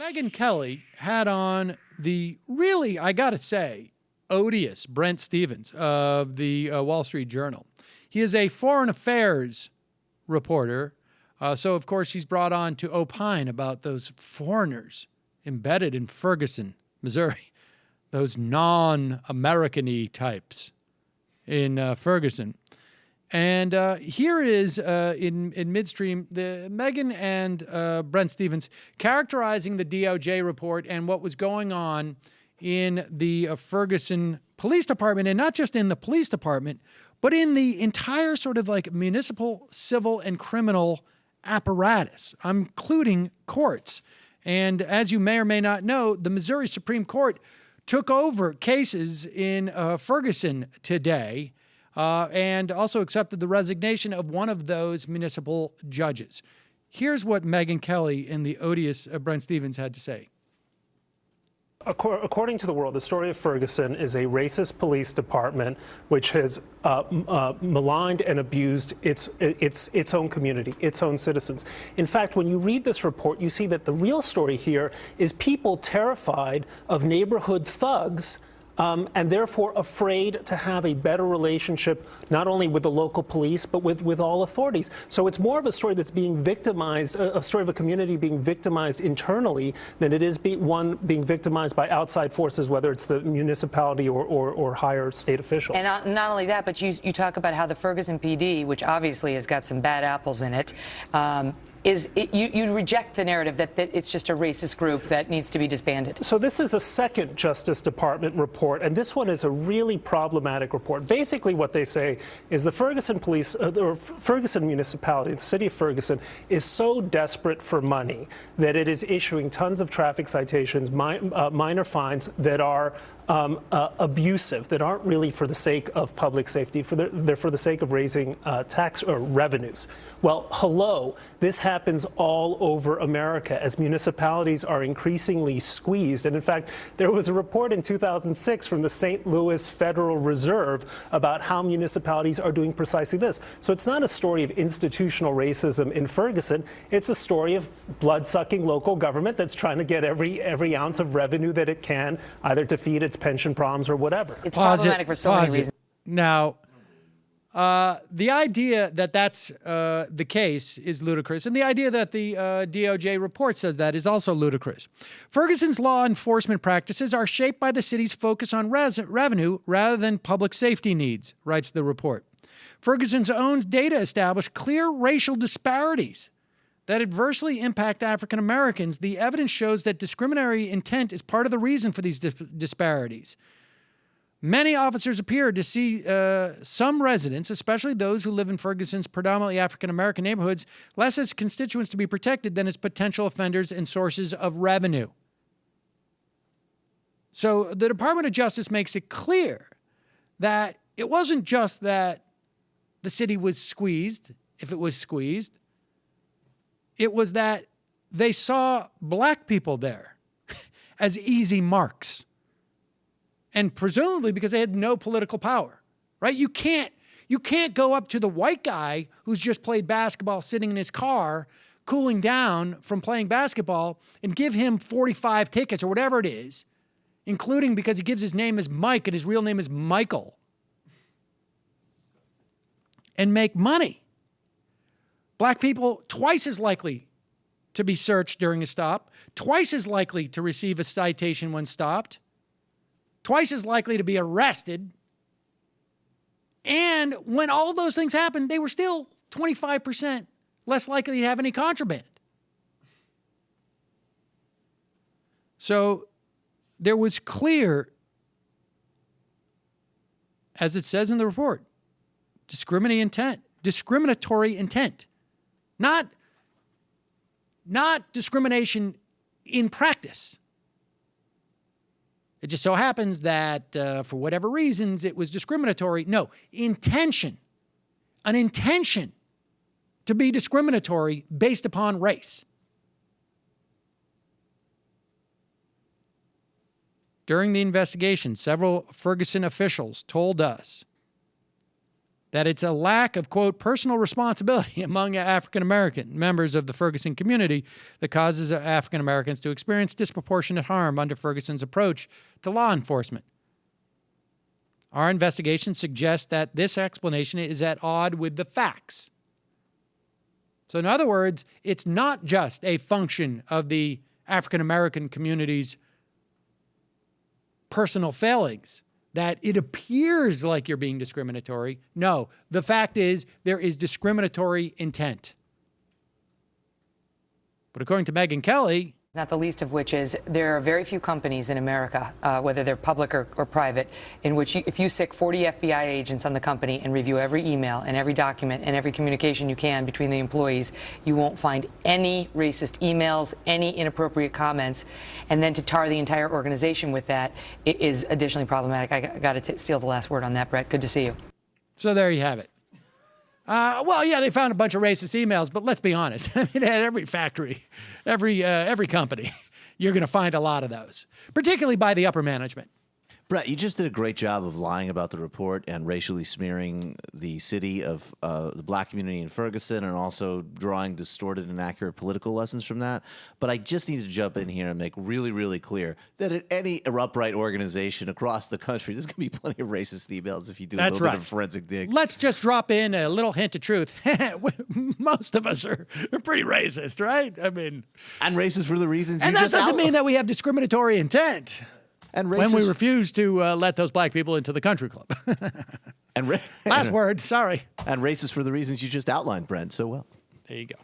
Megyn Kelly had on the really, I got to say, odious Brent Stevens of the Wall Street Journal. He is a foreign affairs reporter. So, of course, he's brought on to opine about those foreigners embedded in Ferguson, Missouri, those non-American-y types in Ferguson. And here is, in midstream, Megyn and Brent Stevens characterizing the DOJ report and what was going on in the Ferguson Police Department, and not just in the police department, but in the entire sort of like municipal, civil, and criminal apparatus, including courts. And as you may or may not know, the Missouri Supreme Court took over cases in Ferguson today, and also accepted the resignation of one of those municipal judges. Here's what Megyn Kelly and the odious Brent Stevens had to say. According to the world, the story of Ferguson is a racist police department which has maligned and abused its own community, its own citizens. In fact, when you read this report, you see that the real story here is people terrified of neighborhood thugs and therefore afraid to have a better relationship not only with the local police, but with all authorities. So it's more of a story that's being victimized, a story of a community being victimized internally than it is being victimized by outside forces, whether it's the municipality or higher state officials. And not only that, but you talk about how the Ferguson PD, which obviously has got some bad apples in it, you reject the narrative that it's just a racist group that needs to be disbanded. So this is a second Justice Department report, and this one is a really problematic report. Basically what they say is the Ferguson police, or Ferguson municipality, the city of Ferguson, is so desperate for money that it is issuing tons of traffic citations, minor fines that are abusive, that aren't really for the sake of public safety, they're for the sake of raising tax or revenues. Well, hello, this happens all over America as municipalities are increasingly squeezed. And in fact, there was a report in 2006 from the St. Louis Federal Reserve about how municipalities are doing precisely this. So it's not a story of institutional racism in Ferguson. It's a story of blood-sucking local government that's trying to get every ounce of revenue that it can, either to feed its pension problems or whatever. It's problematic for so many reasons. Now, the idea that that's the case is ludicrous, and the idea that the DOJ report says that is also ludicrous. Ferguson's law enforcement practices are shaped by the city's focus on revenue rather than public safety needs, writes the report. Ferguson's own data established clear racial disparities that adversely impact African Americans. The evidence shows that discriminatory intent is part of the reason for these disparities. Many officers appear to see some residents, especially those who live in Ferguson's predominantly African-American neighborhoods, less as constituents to be protected than as potential offenders and sources of revenue. So the Department of Justice makes it clear that it wasn't just that the city was squeezed, if it was squeezed. It was that they saw black people there as easy marks. And presumably because they had no political power, right? You can't go up to the white guy who's just played basketball sitting in his car, cooling down from playing basketball, and give him 45 tickets or whatever it is, including because he gives his name as Mike and his real name is Michael, and make money. Black people twice as likely to be searched during a stop, twice as likely to receive a citation when stopped, twice as likely to be arrested. And when all those things happened, they were still 25% less likely to have any contraband. So there was clear, as it says in the report, discriminatory intent. Not discrimination in practice. It just so happens that for whatever reasons it was discriminatory. No, intention. An intention to be discriminatory based upon race. During the investigation, several Ferguson officials told us that it's a lack of, quote, personal responsibility among African American members of the Ferguson community that causes African Americans to experience disproportionate harm under Ferguson's approach to law enforcement. Our investigation suggests that this explanation is at odds with the facts. So in other words, it's not just a function of the African American community's personal failings, that it appears like you're being discriminatory. No, the fact is there is discriminatory intent. But according to Megyn Kelly, not the least of which is there are very few companies in America, whether they're public or private, in which if you stick 40 FBI agents on the company and review every email and every document and every communication you can between the employees, you won't find any racist emails, any inappropriate comments. And then to tar the entire organization with that is additionally problematic. I got to steal the last word on that, Brett. Good to see you. So there you have it. Well, yeah, they found a bunch of racist emails, but let's be honest. I mean, at every factory, every company, you're going to find a lot of those, particularly by the upper management. Brett, you just did a great job of lying about the report and racially smearing the city of the black community in Ferguson, and also drawing distorted and inaccurate political lessons from that. But I just need to jump in here and make really, really clear that at any upright organization across the country, there's going to be plenty of racist emails if you do a little bit of forensic dig. Let's just drop in a little hint of truth. Most of us are pretty racist, right? I mean, and racist for the reasons. And you that just doesn't mean that we have discriminatory intent. And when we refuse to let those black people into the country club. And last word, sorry. And racist for the reasons you just outlined, Brent, so well. There you go.